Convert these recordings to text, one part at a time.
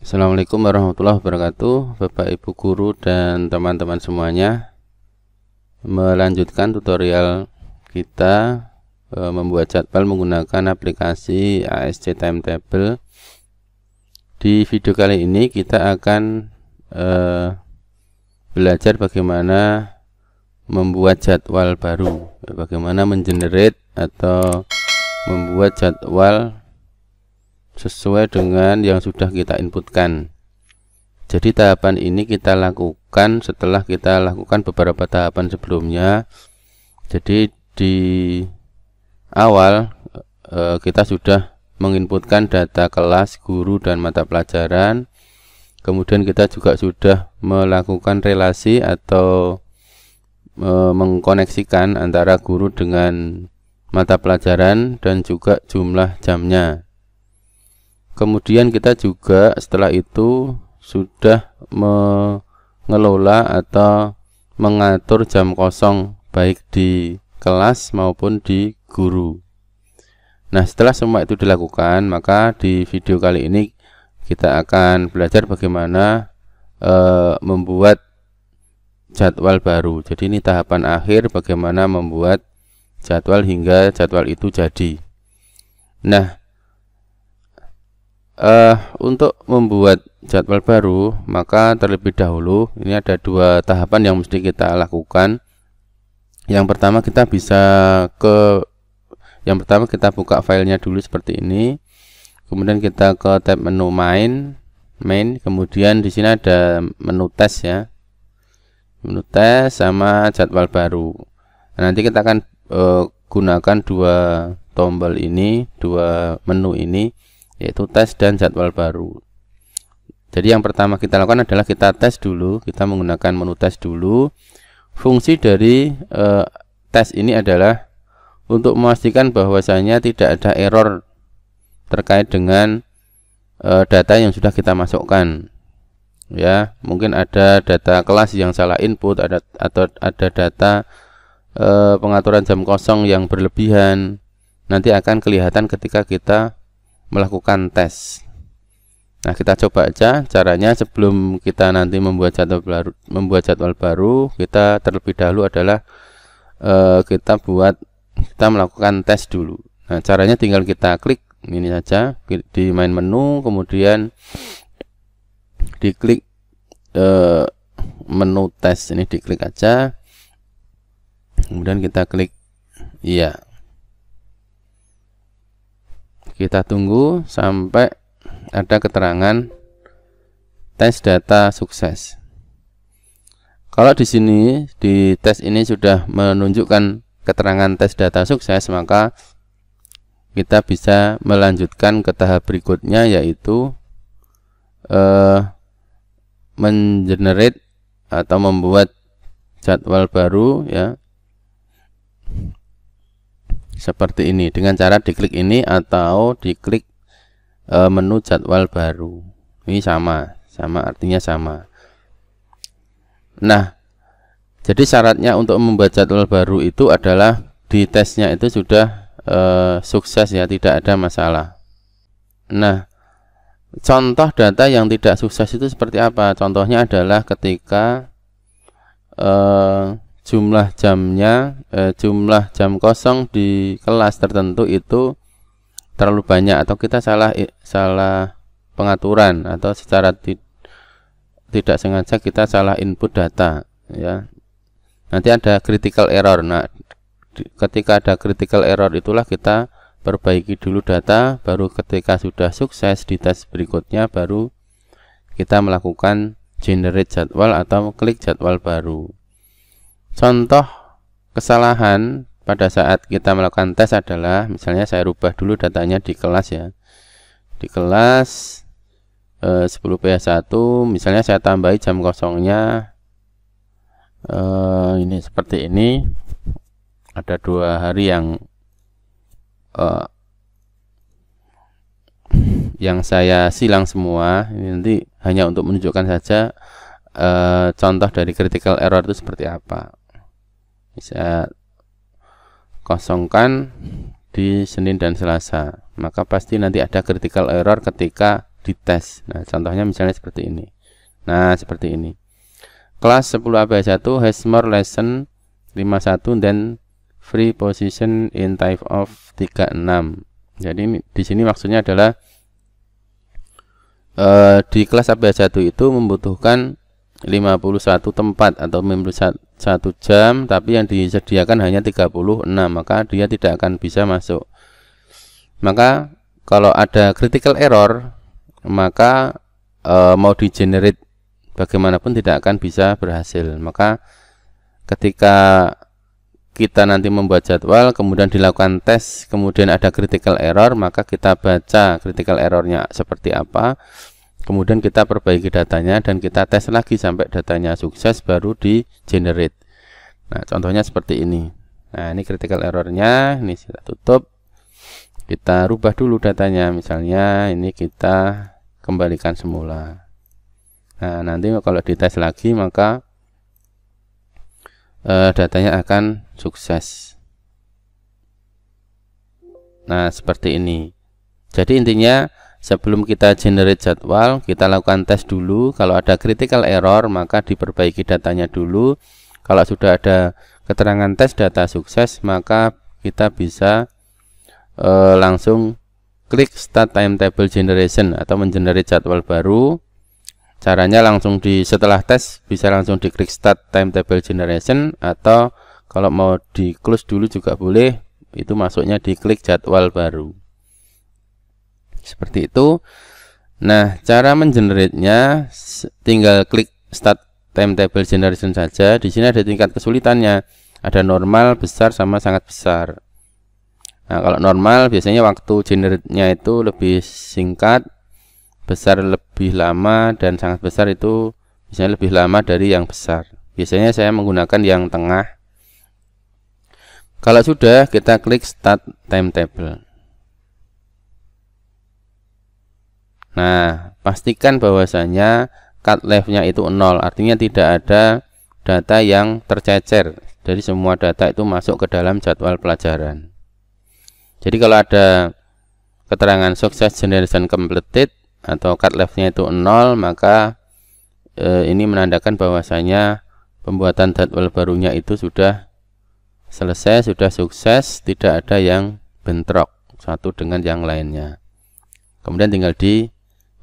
Assalamualaikum warahmatullahi wabarakatuh, Bapak Ibu guru dan teman-teman semuanya. Melanjutkan tutorial kita membuat jadwal menggunakan aplikasi ASC Timetable. Di video kali ini kita akan belajar bagaimana membuat jadwal baru, bagaimana mengenerate atau membuat jadwal sesuai dengan yang sudah kita inputkan. Jadi tahapan ini kita lakukan setelah kita lakukan beberapa tahapan sebelumnya. Jadi di awal kita sudah menginputkan data kelas, guru, dan mata pelajaran. Kemudian kita juga sudah melakukan relasi atau mengkoneksikan antara guru dengan mata pelajaran dan juga jumlah jamnya. Kemudian kita juga setelah itu sudah mengelola atau mengatur jam kosong baik di kelas maupun di guru. Nah, setelah semua itu dilakukan, maka di video kali ini kita akan belajar bagaimana membuat jadwal baru. Jadi ini tahapan akhir bagaimana membuat jadwal hingga jadwal itu jadi. Nah, untuk membuat jadwal baru, maka terlebih dahulu ini ada dua tahapan yang mesti kita lakukan. Yang pertama kita kita buka filenya dulu seperti ini. Kemudian kita ke tab menu main, kemudian di sini ada menu tes ya. Menu tes sama jadwal baru. Nah, nanti kita akan gunakan dua tombol ini, dua menu ini, yaitu tes dan jadwal baru. Jadi yang pertama kita lakukan adalah kita tes dulu, kita menggunakan menu tes dulu. Fungsi dari tes ini adalah untuk memastikan bahwasanya tidak ada error terkait dengan data yang sudah kita masukkan. Ya, mungkin ada data kelas yang salah input, atau ada data pengaturan jam kosong yang berlebihan. Nanti akan kelihatan ketika kita melakukan tes. Nah, kita coba aja caranya. Sebelum kita nanti membuat jadwal baru, kita terlebih dahulu adalah kita melakukan tes dulu. Nah, caranya tinggal kita klik ini saja di main menu, kemudian diklik menu tes ini, diklik aja, kemudian kita klik iya. Kita tunggu sampai ada keterangan tes data sukses. Kalau di sini di tes ini sudah menunjukkan keterangan tes data sukses, maka kita bisa melanjutkan ke tahap berikutnya, yaitu mengenerate atau membuat jadwal baru ya. Seperti ini, dengan cara diklik ini atau diklik menu jadwal baru. Ini sama artinya sama. Nah, jadi syaratnya untuk membuat jadwal baru itu adalah di tesnya itu sudah sukses ya, tidak ada masalah. Nah, contoh data yang tidak sukses itu seperti apa? Contohnya adalah ketika jumlah jamnya, jumlah jam kosong di kelas tertentu itu terlalu banyak, atau kita salah pengaturan, atau secara tidak sengaja kita salah input data ya. Nanti ada critical error. Nah, ketika ada critical error itulah kita perbaiki dulu data, baru ketika sudah sukses di tes berikutnya baru kita melakukan generate jadwal atau klik jadwal baru. Contoh kesalahan pada saat kita melakukan tes adalah, misalnya saya rubah dulu datanya di kelas ya. Di kelas 10PH1, misalnya saya tambahi jam kosongnya ini seperti ini. Ada 2 hari yang saya silang semua. Ini nanti hanya untuk menunjukkan saja contoh dari critical error itu seperti apa. Bisa kosongkan di Senin dan Selasa, maka pasti nanti ada critical error ketika dites. Nah, contohnya misalnya seperti ini. Nah, seperti ini. Kelas 10 ABA 1 has more lesson 51 dan free position in type of 36. Jadi di sini maksudnya adalah di kelas ABA 1 itu membutuhkan 51 tempat atau 51 jam, tapi yang disediakan hanya 36, maka dia tidak akan bisa masuk. Maka kalau ada critical error, maka mau di generate bagaimanapun tidak akan bisa berhasil. Maka ketika kita nanti membuat jadwal, kemudian dilakukan tes, kemudian ada critical error, maka kita baca critical errornya seperti apa, kemudian kita perbaiki datanya dan kita tes lagi sampai datanya sukses, baru di generate. Nah, contohnya seperti ini. Nah, ini critical errornya, ini kita tutup, kita rubah dulu datanya, misalnya ini kita kembalikan semula. Nah, nanti kalau dites lagi maka datanya akan sukses. Nah, seperti ini. Jadi intinya sebelum kita generate jadwal, kita lakukan tes dulu. Kalau ada critical error, maka diperbaiki datanya dulu. Kalau sudah ada keterangan tes data sukses, maka kita bisa langsung klik start timetable generation atau mengenerate jadwal baru. Caranya langsung setelah tes bisa langsung diklik start timetable generation, atau kalau mau di close dulu juga boleh, itu masuknya diklik jadwal baru. Seperti itu. Nah, cara mengenerate-nya tinggal klik start timetable generation saja. Di sini ada tingkat kesulitannya. Ada normal, besar, sama sangat besar. Nah, kalau normal biasanya waktu generate-nya itu lebih singkat, besar lebih lama, dan sangat besar itu biasanya lebih lama dari yang besar. Biasanya saya menggunakan yang tengah. Kalau sudah, kita klik start timetable. Nah, pastikan bahwasanya cut left-nya itu 0, artinya tidak ada data yang tercecer. Jadi semua data itu masuk ke dalam jadwal pelajaran. Jadi kalau ada keterangan success generation completed atau cut left-nya itu 0, maka ini menandakan bahwasanya pembuatan jadwal barunya itu sudah selesai, sudah sukses, tidak ada yang bentrok satu dengan yang lainnya. Kemudian tinggal di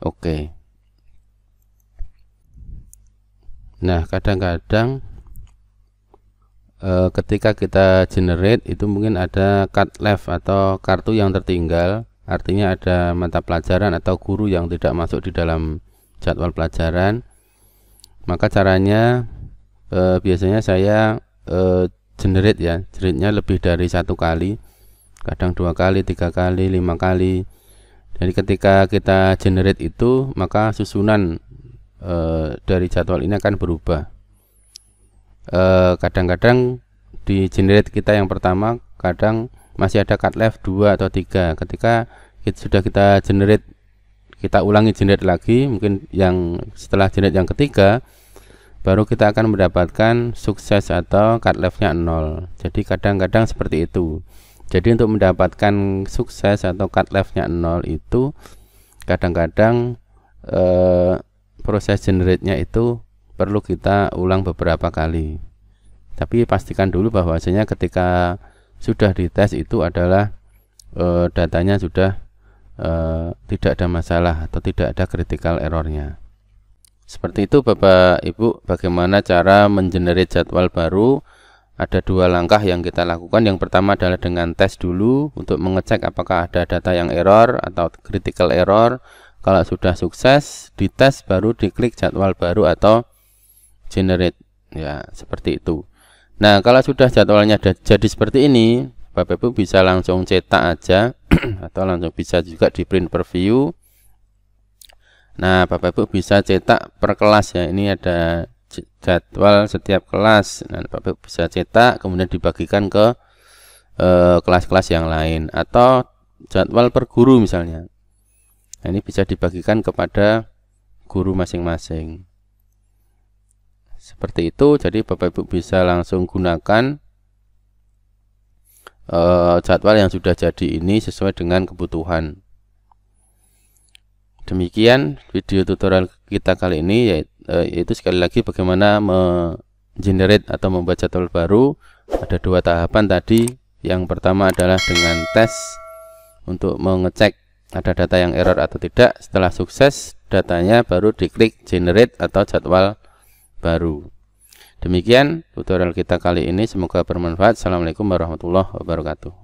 OK. Nah, kadang-kadang ketika kita generate itu mungkin ada cut left atau kartu yang tertinggal, artinya ada mata pelajaran atau guru yang tidak masuk di dalam jadwal pelajaran. Maka caranya biasanya saya generate ya, generate-nya lebih dari 1 kali, kadang 2 kali, 3 kali, 5 kali. Jadi ketika kita generate itu, maka susunan dari jadwal ini akan berubah. Kadang-kadang di generate kita yang pertama kadang masih ada cut left 2 atau 3. Ketika sudah kita generate, kita ulangi generate lagi, mungkin yang setelah generate yang ketiga baru kita akan mendapatkan sukses atau cut left-nya 0. Jadi kadang-kadang seperti itu. Jadi untuk mendapatkan sukses atau cut left-nya 0 itu kadang-kadang proses generate-nya itu perlu kita ulang beberapa kali. Tapi pastikan dulu bahwasanya ketika sudah dites itu adalah datanya sudah tidak ada masalah atau tidak ada critical errornya. Seperti itu Bapak Ibu, bagaimana cara mengenerate jadwal baru. Ada 2 langkah yang kita lakukan. Yang pertama adalah dengan tes dulu untuk mengecek apakah ada data yang error atau critical error. Kalau sudah sukses, dites baru diklik jadwal baru atau generate. Ya, seperti itu. Nah, kalau sudah jadwalnya jadi seperti ini, Bapak Ibu bisa langsung cetak aja atau langsung bisa juga di print preview. Nah, Bapak Ibu bisa cetak per kelas ya. Ini ada jadwal setiap kelas. Nah, Bapak Ibu bisa cetak kemudian dibagikan ke kelas-kelas yang lain, atau jadwal per guru misalnya. Nah, ini bisa dibagikan kepada guru masing-masing. Seperti itu. Jadi Bapak Ibu bisa langsung gunakan jadwal yang sudah jadi ini sesuai dengan kebutuhan. Demikian video tutorial kita kali ini, yaitu sekali lagi bagaimana generate atau membuat jadwal baru. Ada 2 tahapan tadi. Yang pertama adalah dengan tes untuk mengecek ada data yang error atau tidak. Setelah sukses datanya, baru diklik generate atau jadwal baru. Demikian tutorial kita kali ini, semoga bermanfaat. Assalamualaikum warahmatullahi wabarakatuh.